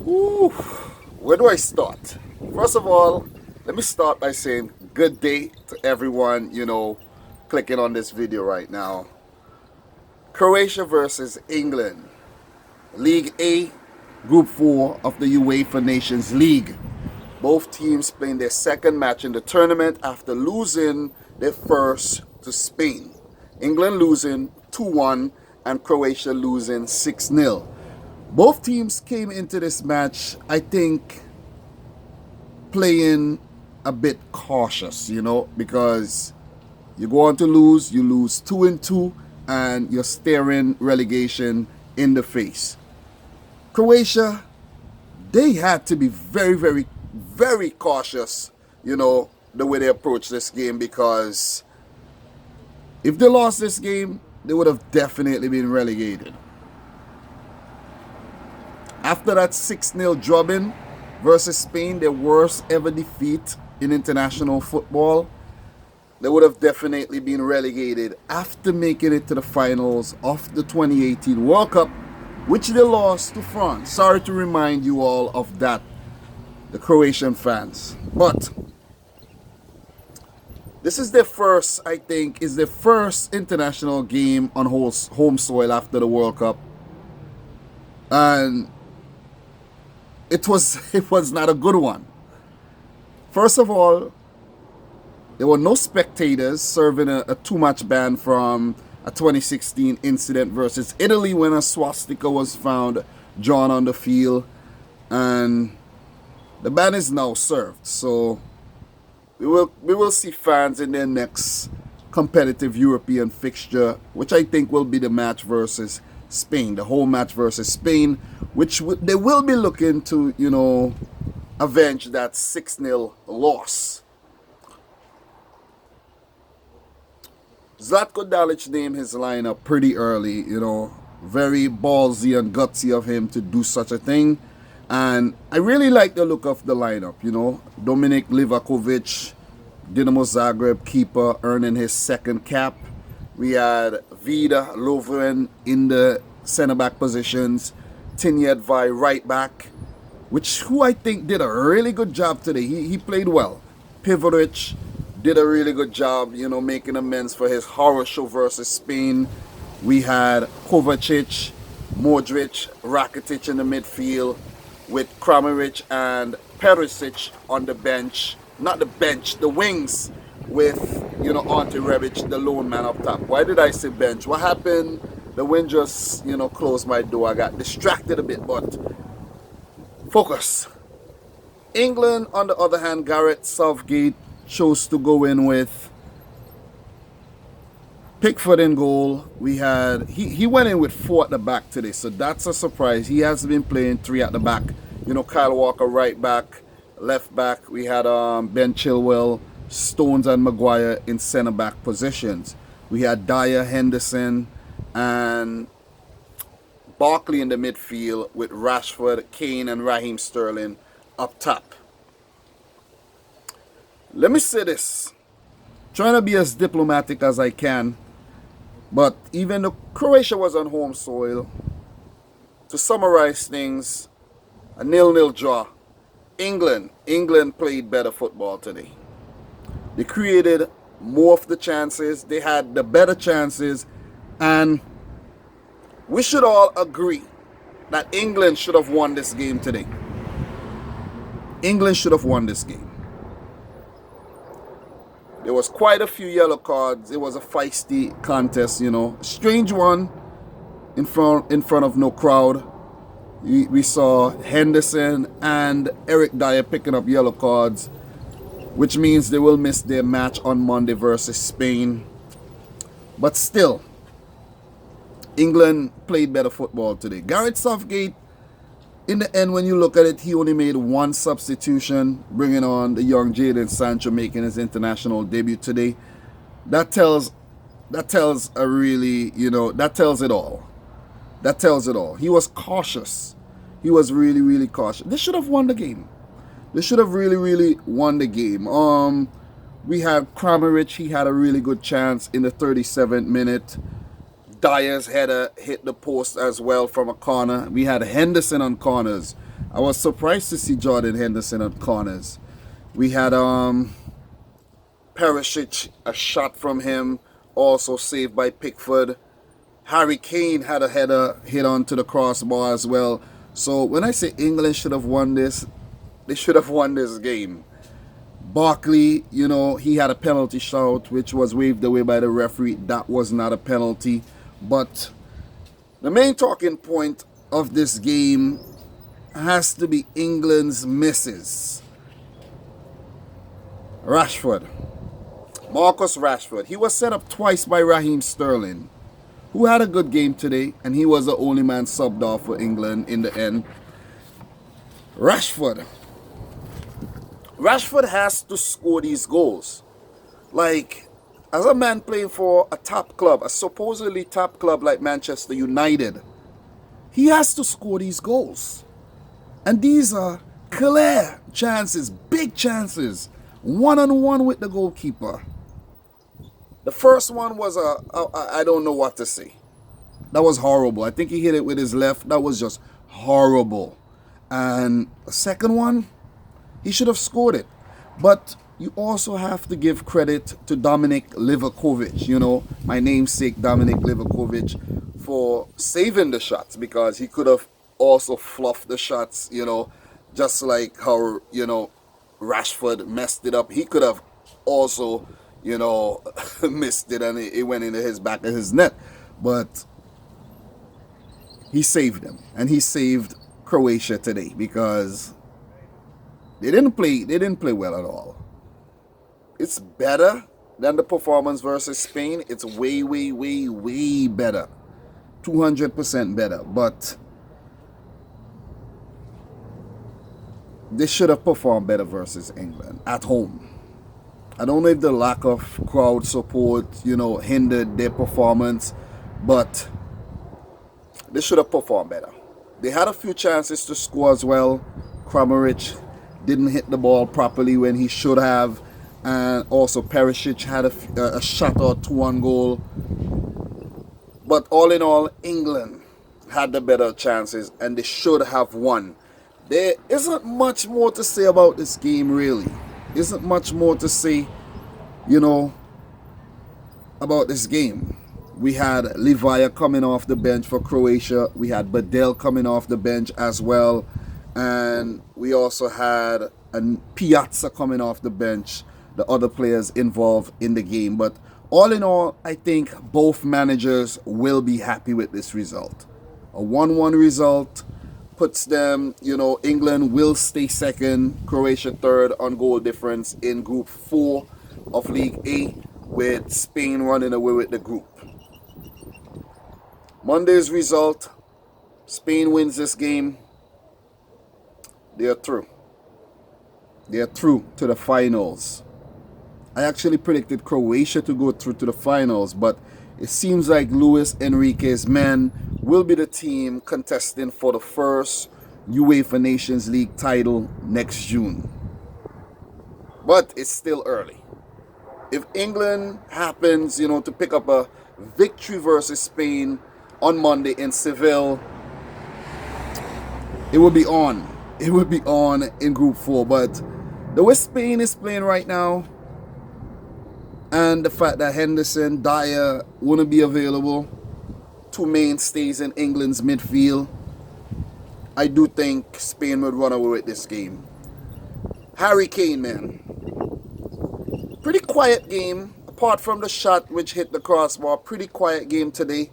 Ooh, where do I start? First of all, let me start by saying good day to everyone, clicking on this video right now. Croatia versus England. League A, Group 4 of the UEFA Nations League. Both teams playing their second match in the tournament after losing their first to Spain. England losing 2-1 and Croatia losing 6-0. Both teams came into this match, I think, playing a bit cautious, because you go on to lose, you lose 2-2, and you're staring relegation in the face. Croatia, they had to be very, very, very cautious, the way they approach this game, because if they lost this game, they would have definitely been relegated. After that 6-0 drubbing versus Spain, their worst ever defeat in international football, they would have definitely been relegated after making it to the finals of the 2018 World Cup, which they lost to France. Sorry to remind you all of that, the Croatian fans. But this is their first, I think, is their first international game on home soil after the World Cup. And it was not a good one. First of all, there were no spectators, serving a two-match ban from a 2016 incident versus Italy when a swastika was found drawn on the field, and the ban is now served. So we will see fans in their next competitive European fixture, which I think will be the match versus Spain, the whole match versus Spain, which they will be looking to, avenge that 6-0 loss. Zlatko Dalic named his lineup pretty early, very ballsy and gutsy of him to do such a thing. And I really like the look of the lineup, Dominic Livakovic, Dinamo Zagreb keeper, earning his second cap. We had Vida Lovren in the centre-back positions, Tinyedvai right back, who I think did a really good job today. He played well. Pivoric did a really good job, making amends for his horror show versus Spain. We had Kovacic, Modric, Rakitic in the midfield, with Kramaric and Perisic on the bench. Not the bench, the wings, with, Ante Rebic, the lone man up top. Why did I say bench? What happened? The wind just, closed my door. I got distracted a bit, but focus. England, on the other hand, Gareth Southgate chose to go in with Pickford in goal. He went in with 4 at the back today, so that's a surprise. He has been playing 3 at the back. Kyle Walker right back, left back. We had Ben Chilwell, Stones and Maguire in centre back positions. We had Dyer, Henderson, and Barkley in the midfield, with Rashford, Kane, and Raheem Sterling up top. Let me say this, trying to be as diplomatic as I can, but even though Croatia was on home soil, to summarize things, a 0-0 draw. England played better football today. They created more of the chances, they had the better chances, and we should all agree that England should have won this game today. England should have won this game. There was quite a few yellow cards. It was a feisty contest, strange one in front of no crowd. We saw Henderson and Eric Dyer picking up yellow cards, which means they will miss their match on Monday versus Spain. But still, England played better football today. Gareth Southgate, in the end, when you look at it, he only made 1 substitution, bringing on the young Jadon Sancho, making his international debut today. That tells a really, that tells it all. That tells it all. He was cautious. He was really, really cautious. They should have won the game. They should have really, really won the game. We had Kramaric. He had a really good chance in the 37th minute. Dyer's header hit the post as well from a corner. We had Henderson on corners. I was surprised to see Jordan Henderson at corners. We had Perisic, a shot from him, also saved by Pickford. Harry Kane had a header hit onto the crossbar as well. So when I say England should have won this, they should have won this game. Barkley, he had a penalty shot which was waved away by the referee. That was not a penalty. But the main talking point of this game has to be England's misses. Rashford. Marcus Rashford. He was set up twice by Raheem Sterling, who had a good game today, and he was the only man subbed off for England in the end. Rashford has to score these goals. Like, as a man playing for a top club, a supposedly top club like Manchester United, he has to score these goals. And these are clear chances, big chances, one-on-one with the goalkeeper. The first one was I don't know what to say. That was horrible. I think he hit it with his left. That was just horrible. And the second one, he should have scored it. But you also have to give credit to Dominic Livakovic, my namesake Dominic Livakovic, for saving the shots, because he could have also fluffed the shots, just like how, Rashford messed it up. He could have also, missed it and it went into his back of his net. But he saved them, and he saved Croatia today, because they didn't play well at all. It's better than the performance versus Spain. It's way, way, way, way better. 200% better. But they should have performed better versus England at home. I don't know if the lack of crowd support, hindered their performance, but they should have performed better. They had a few chances to score as well. Kramaric didn't hit the ball properly when he should have. And also Perisic had a shot or two on goal. But all in all, England had the better chances and they should have won. There isn't much more to say about this game, really. Isn't much more to say, about this game. We had Livaya coming off the bench for Croatia. We had Badel coming off the bench as well. And we also had a Piazza coming off the bench, the other players involved in the game. But all in all, I think both managers will be happy with this result. A 1-1 result puts them, England will stay second, Croatia third on goal difference in Group 4 of League A, with Spain running away with the group. Monday's result, Spain wins this game. They are through. They are through to the finals. I actually predicted Croatia to go through to the finals, but it seems like Luis Enrique's men will be the team contesting for the first UEFA Nations League title next June. But it's still early. If England happens, to pick up a victory versus Spain on Monday in Seville, it will be on. It will be on in Group 4. But the way Spain is playing right now, and the fact that Henderson, Dyer wouldn't be available, two mainstays in England's midfield, I do think Spain would run away with this game. Harry Kane, man. Pretty quiet game, apart from the shot which hit the crossbar. Pretty quiet game today.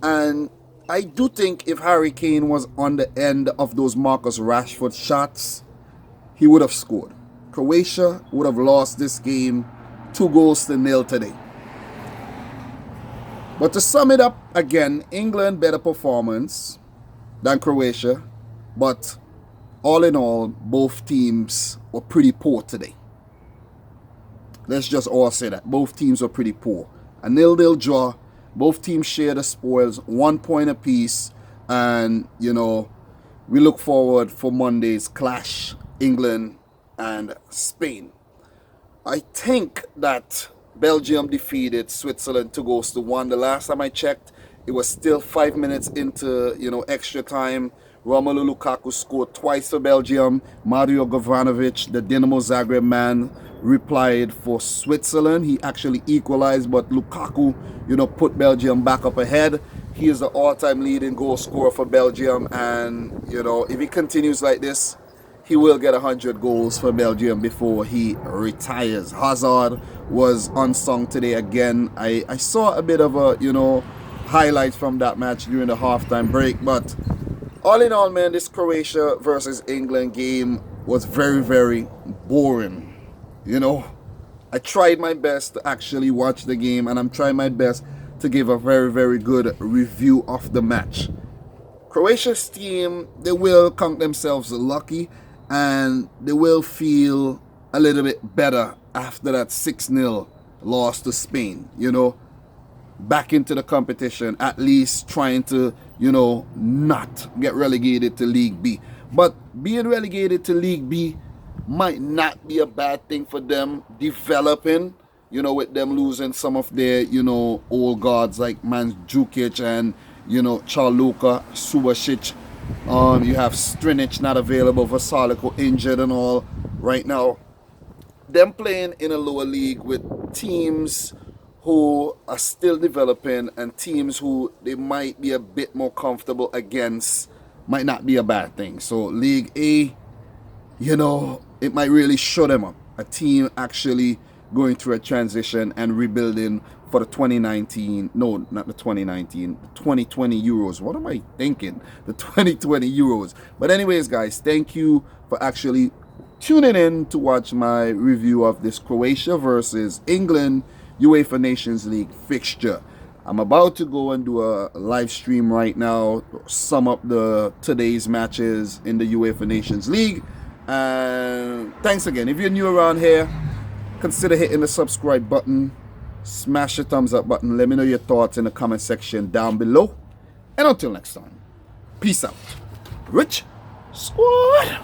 And I do think if Harry Kane was on the end of those Marcus Rashford shots, he would have scored. Croatia would have lost this game 2-0 today. But to sum it up again, England better performance than Croatia. But all in all, both teams were pretty poor today. Let's just all say that. Both teams were pretty poor. A 0-0 draw. Both teams share the spoils, 1 point apiece. And, we look forward for Monday's clash, England and Spain. I think that Belgium defeated Switzerland 2-1. The last time I checked, it was still 5 minutes into, extra time Romelu Lukaku scored twice for Belgium. Mario Gavranovic, the Dinamo Zagreb man, replied for Switzerland. He actually equalized, but Lukaku, put Belgium back up ahead. He is the all-time leading goal scorer for Belgium, and, if he continues like this, he will get 100 goals for Belgium before he retires. Hazard was unsung today again. I saw a bit of a, highlights from that match during the halftime break, but all in all, man, this Croatia versus England game was very, very boring. I tried my best to actually watch the game, and I'm trying my best to give a very, very good review of the match. Croatia's team, they will count themselves lucky, and they will feel a little bit better after that 6-0 loss to Spain, back into the competition, at least trying to, not get relegated to League B. But being relegated to League B might not be a bad thing for them developing, with them losing some of their, old guards like Mandzukic and, Charluka, Subasic. You have Strinic not available, Vasalico injured and all right now. Them playing in a lower league with teams who are still developing and teams who they might be a bit more comfortable against might not be a bad thing. So League A, it might really show them up. A team actually going through a transition and rebuilding for the 2019, no, not the 2019, the 2020 Euros. What am I thinking? The 2020 Euros. But anyways, guys, thank you for actually tuning in to watch my review of this Croatia versus England UEFA Nations League fixture. I'm about to go and do a live stream right now, sum up today's matches in the UEFA Nations League. And thanks again. If you're new around here, consider hitting the subscribe button, smash the thumbs up button. Let me know your thoughts in the comment section down below. And until next time, peace out. Rich Squad.